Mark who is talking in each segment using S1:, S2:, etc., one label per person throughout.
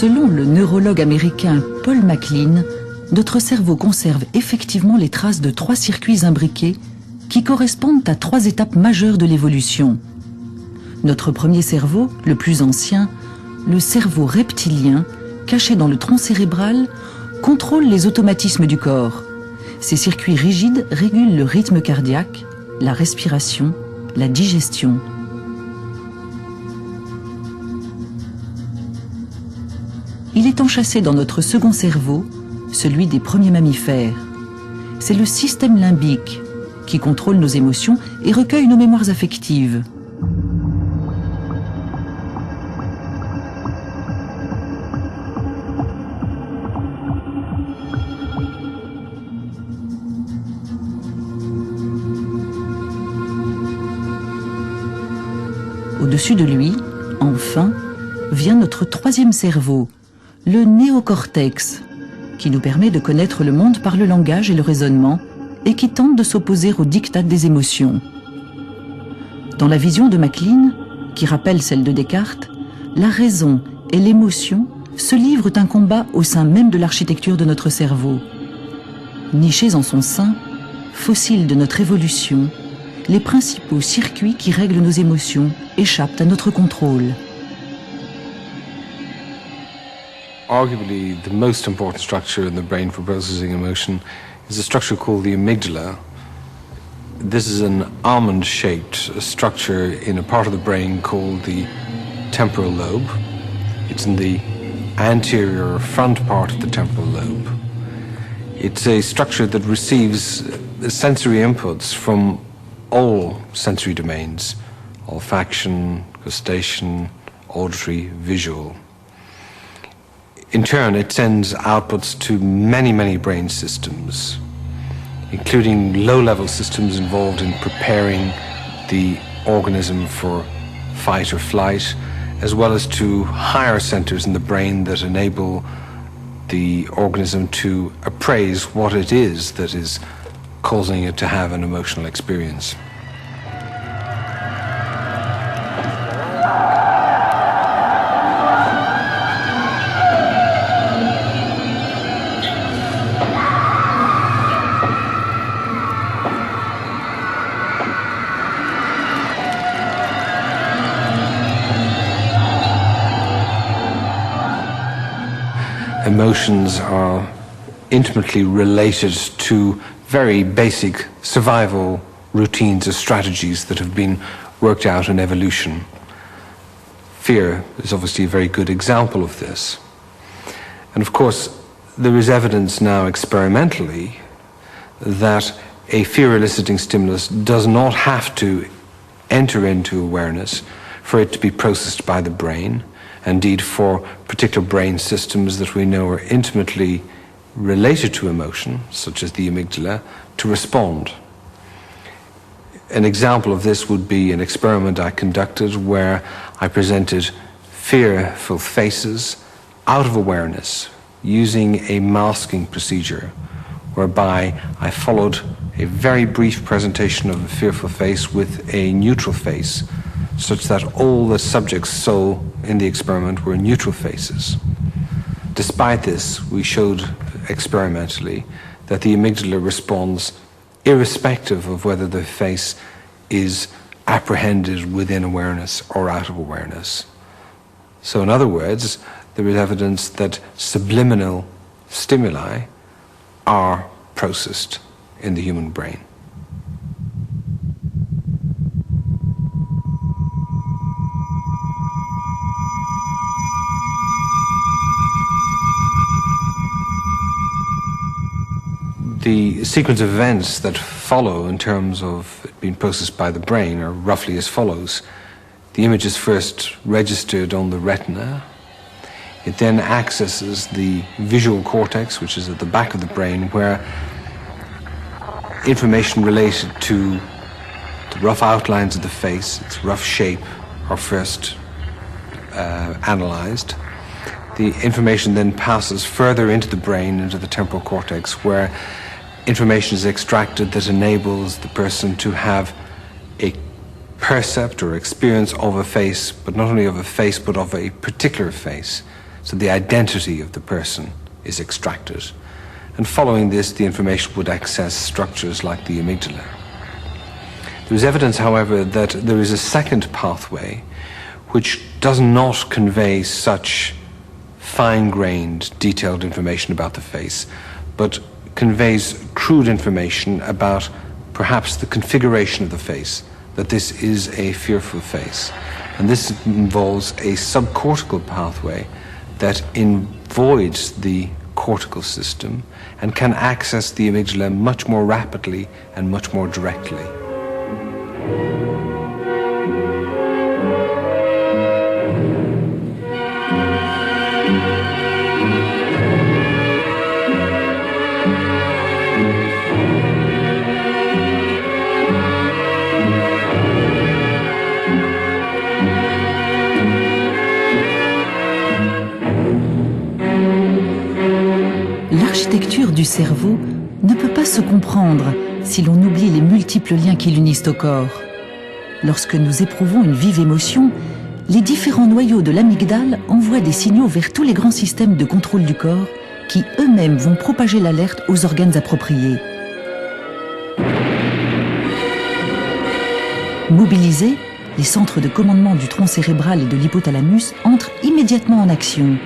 S1: Selon le neurologue américain Paul MacLean, notre cerveau conserve effectivement les traces de 3 circuits imbriqués qui correspondent à 3 étapes majeures de l'évolution. Notre premier cerveau, le plus ancien, le cerveau reptilien, caché dans le tronc cérébral, contrôle les automatismes du corps. Ces circuits rigides régulent le rythme cardiaque, la respiration, la digestion. Il est enchâssé dans notre second cerveau, celui des premiers mammifères. C'est le système limbique qui contrôle nos émotions et recueille nos mémoires affectives. Au-dessus de lui, enfin, vient notre troisième cerveau, le néocortex, qui nous permet de connaître le monde par le langage et le raisonnement, et qui tente de s'opposer aux diktats des émotions. Dans la vision de MacLean, qui rappelle celle de Descartes, la raison et l'émotion se livrent un combat au sein même de l'architecture de notre cerveau. Nichés en son sein, fossiles de notre évolution, les principaux circuits qui règlent nos émotions échappent à notre contrôle.
S2: Arguably, the most important structure in the brain for processing emotion is a structure called the amygdala. This is an almond-shaped structure in a part of the brain called the temporal lobe. It's in the anterior front part of the temporal lobe. It's a structure that receives sensory inputs from all sensory domains: olfaction, gustation, auditory, visual. In turn, it sends outputs to many brain systems, including low-level systems involved in preparing the organism for fight or flight, as well as to higher centers in the brain that enable the organism to appraise what it is that is causing it to have an emotional experience. Emotions are intimately related to very basic survival routines or strategies that have been worked out in evolution. Fear is obviously a very good example of this. And of course, there is evidence now experimentally that a fear-eliciting stimulus does not have to enter into awareness for it to be processed by the brain. Indeed, for particular brain systems that we know are intimately related to emotion, such as the amygdala, to respond. An example of this would be an experiment I conducted where I presented fearful faces out of awareness using a masking procedure, whereby I followed a very brief presentation of a fearful face with a neutral face, such that all the subjects saw in the experiment were neutral faces. Despite this, we showed experimentally that the amygdala responds irrespective of whether the face is apprehended within awareness or out of awareness. So in other words, there is evidence that subliminal stimuli are processed in the human brain. The sequence of events that follow in terms of it being processed by the brain are roughly as follows. The image is first registered on the retina. It then accesses the visual cortex, which is at the back of the brain, where information related to the rough outlines of the face, its rough shape, are first analyzed. The information then passes further into the brain, into the temporal cortex, where information is extracted that enables the person to have a percept or experience of a face, but not only of a face, but of a particular face, So the identity of the person is extracted. And following this, the information would access structures like the amygdala. There is evidence, however, that there is a second pathway which does not convey such fine-grained, detailed information about the face, but conveys crude information about perhaps the configuration of the face, that this is a fearful face. And this involves a subcortical pathway that avoids the cortical system and can access the amygdala much more rapidly and much more directly.
S1: L'architecture du cerveau ne peut pas se comprendre si l'on oublie les multiples liens qui l'unissent au corps. Lorsque nous éprouvons une vive émotion, les différents noyaux de l'amygdale envoient des signaux vers tous les grands systèmes de contrôle du corps qui eux-mêmes vont propager l'alerte aux organes appropriés. Mobilisés, les centres de commandement du tronc cérébral et de l'hypothalamus entrent immédiatement en action.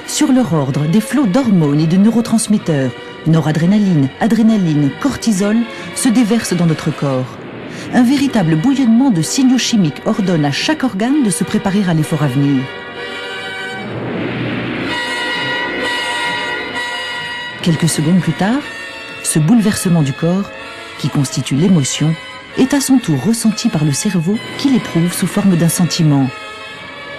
S1: Sur leur ordre, des flots d'hormones et de neurotransmetteurs, noradrénaline, adrénaline, cortisol, se déversent dans notre corps. Un véritable bouillonnement de signaux chimiques ordonne à chaque organe de se préparer à l'effort à venir. Quelques secondes plus tard, ce bouleversement du corps, qui constitue l'émotion, est à son tour ressenti par le cerveau qui l'éprouve sous forme d'un sentiment.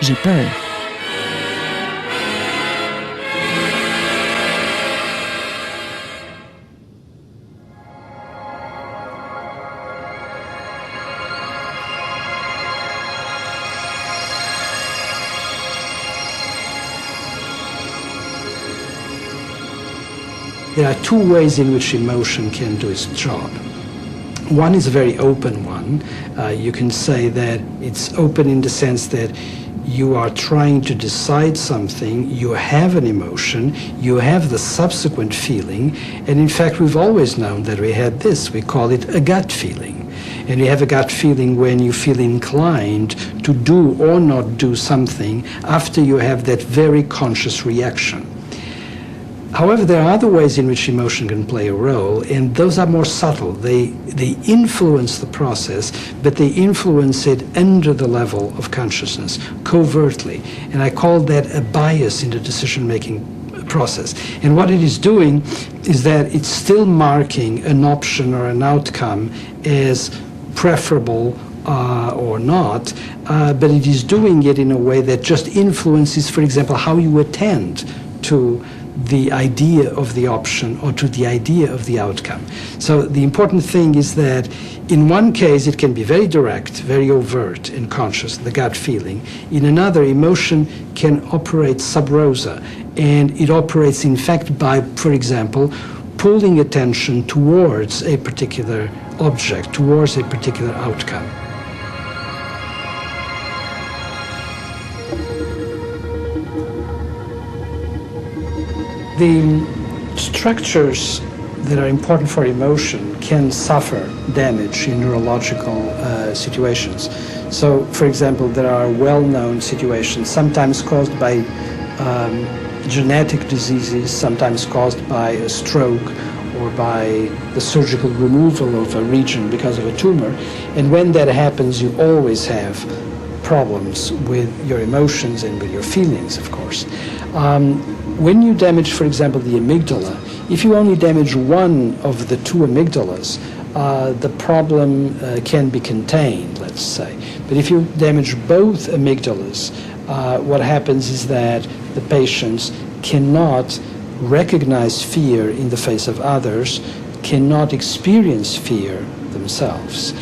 S1: J'ai peur.
S3: There are two ways in which emotion can do its job. One is a very open one. You can say that it's open in the sense that you are trying to decide something, you have an emotion, you have the subsequent feeling, and in fact we've always known that we had this. We call it a gut feeling. And you have a gut feeling when you feel inclined to do or not do something after you have that very conscious reaction. However, there are other ways in which emotion can play a role, and those are more subtle. They influence the process, but they influence it under the level of consciousness, covertly. And I call that a bias in the decision-making process. And what it is doing is that it's still marking an option or an outcome as preferable or not, but it is doing it in a way that just influences, for example, how you attend to the idea of the option or to the idea of the outcome. So the important thing is that in one case it can be very direct, very overt and conscious, the gut feeling. In another, emotion can operate sub rosa, and it operates in fact by, for example, pulling attention towards a particular object, towards a particular outcome. The structures that are important for emotion can suffer damage in neurological situations. So, for example, there are well-known situations, sometimes caused by genetic diseases, sometimes caused by a stroke or by the surgical removal of a region because of a tumor. And when that happens, you always have problems with your emotions and with your feelings, of course. When you damage, for example, the amygdala, if you only damage one of the two amygdalas, the problem can be contained, let's say. But if you damage both amygdalas, what happens is that the patients cannot recognize fear in the face of others, cannot experience fear themselves.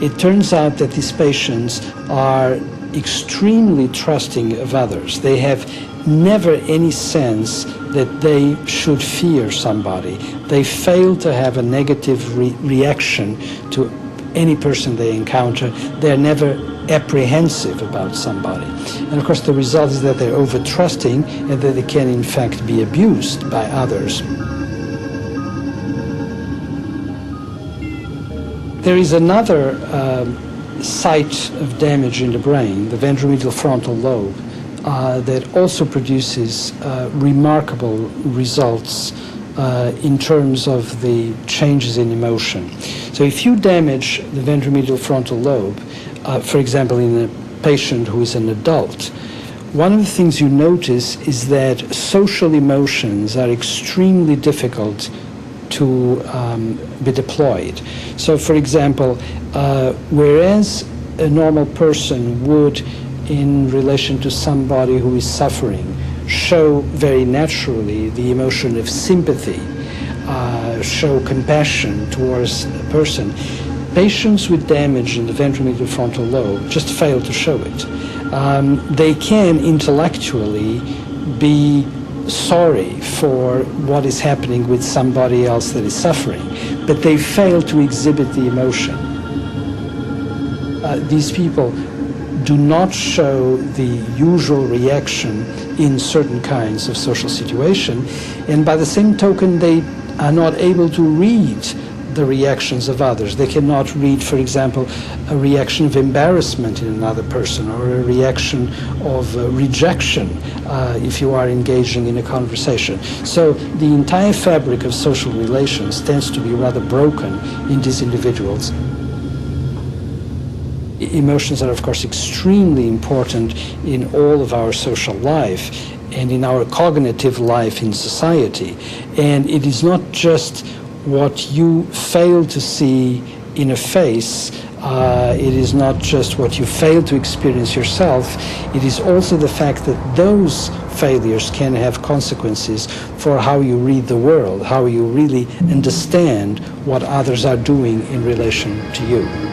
S3: It turns out that these patients are extremely trusting of others. They have never any sense that they should fear somebody. They fail to have a negative reaction to any person they encounter. They're never apprehensive about somebody. And of course the result is that they're over-trusting and that they can in fact be abused by others. There is another site of damage in the brain, the ventromedial frontal lobe, that also produces remarkable results in terms of the changes in emotion. So if you damage the ventromedial frontal lobe, for example in a patient who is an adult, one of the things you notice is that social emotions are extremely difficult to be deployed. So for example, whereas a normal person would, in relation to somebody who is suffering, show very naturally the emotion of sympathy, show compassion towards a person, patients with damage in the ventromedial frontal lobe just fail to show it. They can intellectually be sorry for what is happening with somebody else that is suffering, but they fail to exhibit the emotion. These people do not show the usual reaction in certain kinds of social situation, and by the same token they are not able to read the reactions of others. They cannot read, for example, a reaction of embarrassment in another person, or a reaction of rejection if you are engaging in a conversation. So the entire fabric of social relations tends to be rather broken in these individuals. Emotions are, of course, extremely important in all of our social life and in our cognitive life in society. And it is not just what you fail to see in a face, it is not just what you fail to experience yourself, it is also the fact that those failures can have consequences for how you read the world, how you really understand what others are doing in relation to you.